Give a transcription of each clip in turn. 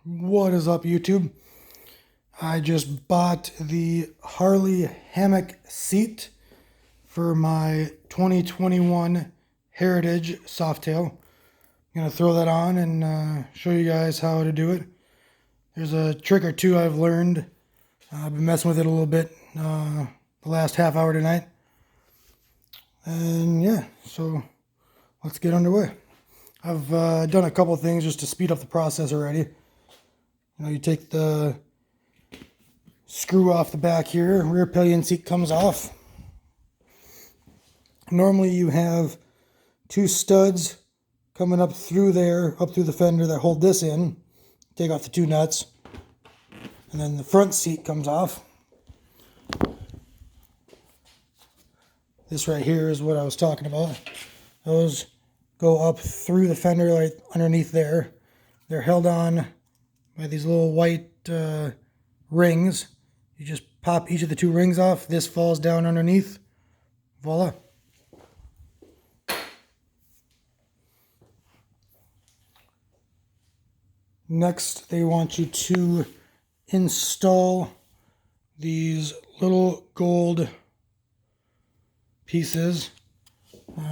What is up, YouTube? I just bought the Harley Hammock seat for my 2021 Heritage Softail. I'm going to throw that on and show you guys how to do it. There's a trick or two I've learned. I've been messing with it a little bit the last half hour tonight. And yeah, so let's get underway. I've done a couple things just to speed up the process already. You take the screw off the back here, rear pillion seat comes off. Normally you have two studs coming up through there, up through the fender that hold this in. Take off the two nuts. And then the front seat comes off. This right here is what I was talking about. Those go up through the fender, like underneath there. They're held on by these little white rings. You just pop each of the two rings off. This falls down underneath. Voila. Next, they want you to install these little gold pieces.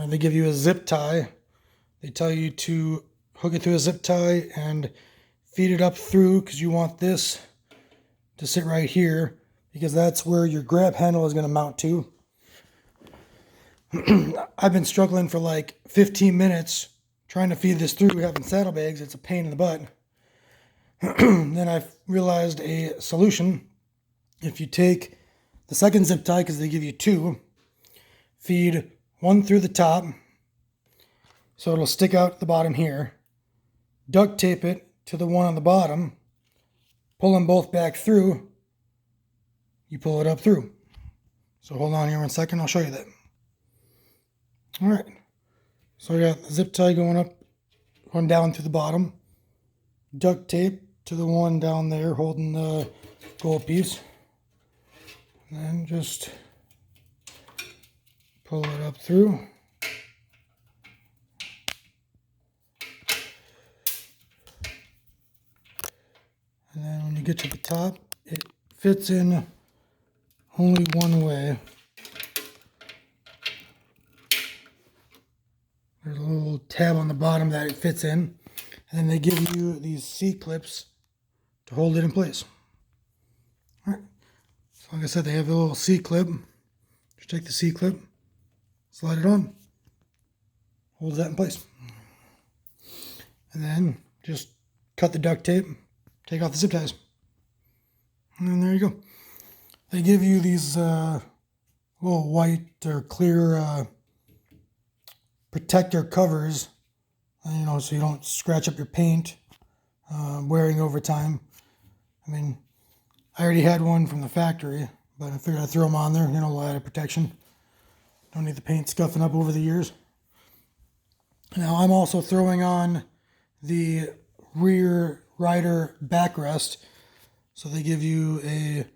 They give you a zip tie. They tell you to hook it through a zip tie and feed it up through, because you want this to sit right here, because that's where your grab handle is going to mount to. I've been struggling for like 15 minutes trying to feed this through, having saddlebags. It's a pain in the butt. Then I realized a solution. If you take the second zip tie, because they give you two, feed one through the top, so it'll stick out the bottom here, duct tape it to the one on the bottom, pull them both back through, you pull it up through. So hold on here one second, I'll show you that. Alright, so I got the zip tie going up, going down to the bottom, duct tape to the one down there holding the gold piece, and then just pull it up through. And then when you get to the top, it fits in only one way. There's a little tab on the bottom that it fits in. And then they give you these C-clips to hold it in place. Alright. So like I said, they have a little C-clip. Just take the C-clip, slide it on, hold that in place. And then just cut the duct tape, take off the zip ties. And then there you go. They give you these little white or clear protector covers, so you don't scratch up your paint wearing over time. I mean, I already had one from the factory, but I figured I'd throw them on there, a little added protection. Don't need the paint scuffing up over the years. Now I'm also throwing on the rear rider backrest. So they give you a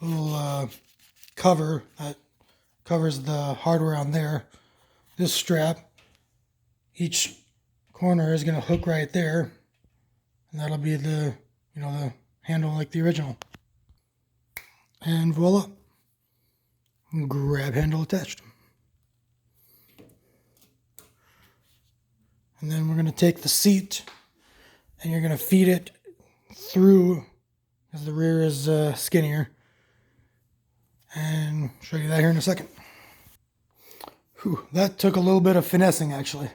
little cover that covers the hardware on there. This strap, each corner is going to hook right there, and that'll be the the handle like the original. And voila, grab handle attached. And then we're going to take the seat and you're going to feed it through, because the rear is skinnier, and show you that here in a second. Whew, that took a little bit of finessing actually,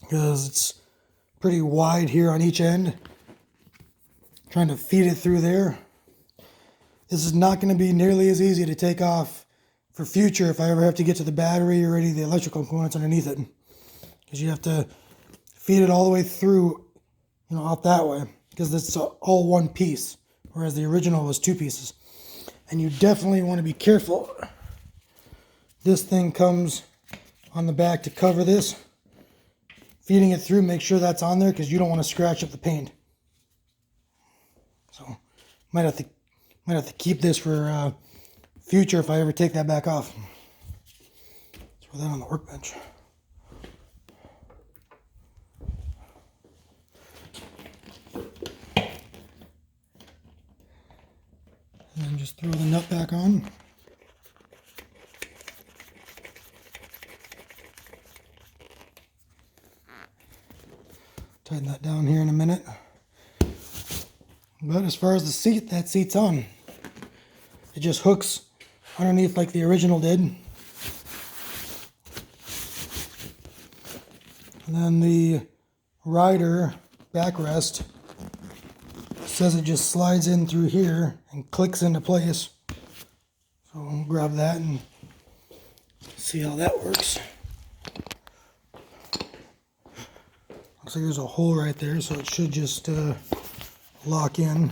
because it's pretty wide here on each end. Trying to feed it through there. This is not going to be nearly as easy to take off for future if I ever have to get to the battery or any of the electrical components underneath it, because you have to feed it all the way through, out that way, because it's all one piece, whereas the original was two pieces. And you definitely want to be careful. This thing comes on the back to cover this. Feeding it through, make sure that's on there, because you don't want to scratch up the paint. So might have to keep this for future if I ever take that back off. Throw that on the workbench. just throw the nut back on. Tighten that down here in a minute. But as far as the seat, that seat's on. It just hooks underneath like the original did. And then the rider backrest says it just slides in through here and clicks into place. So I'll grab that and see how that works. Looks like there's a hole right there, so it should just lock in.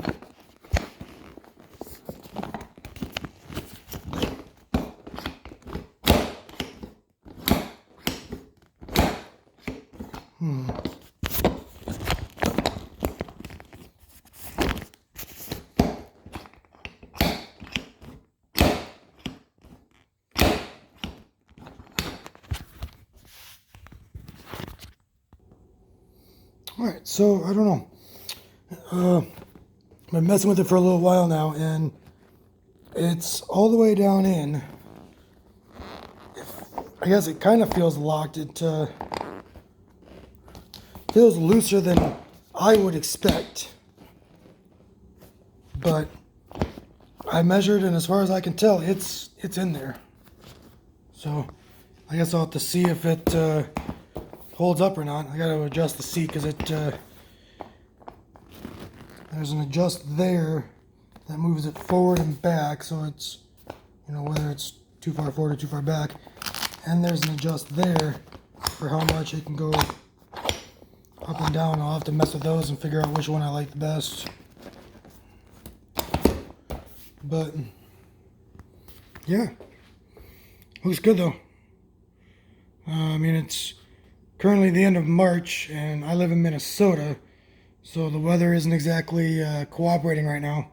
Alright, so I don't know. I've been messing with it for a little while now, and it's all the way down in. I guess it kind of feels locked. It feels looser than I would expect. But I measured, and as far as I can tell, it's in there. So I guess I'll have to see if it holds up or not. I got to adjust the seat because there's an adjust there that moves it forward and back, so it's, you know, whether it's too far forward or too far back. And there's an adjust there for how much it can go up and down. I'll have to mess with those and figure out which one I like the best. But yeah, looks good though. I mean, it's currently the end of March, and I live in Minnesota, so the weather isn't exactly cooperating right now.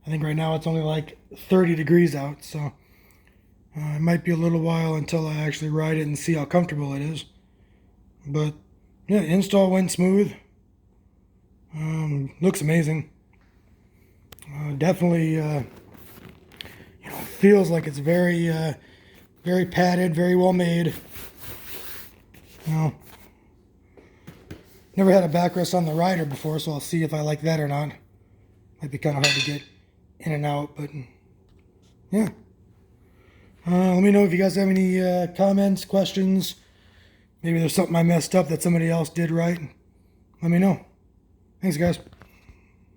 I think right now it's only like 30 degrees out, so it might be a little while until I actually ride it and see how comfortable it is. But yeah, install went smooth. Looks amazing. Definitely, you know, feels like it's very, very padded, very well made. You know, never had a backrest on the rider before, so I'll see if I like that or not. Might be kind of hard to get in and out, but yeah. Let me know if you guys have any comments, questions. Maybe there's something I messed up that somebody else did right. Let me know. Thanks, guys.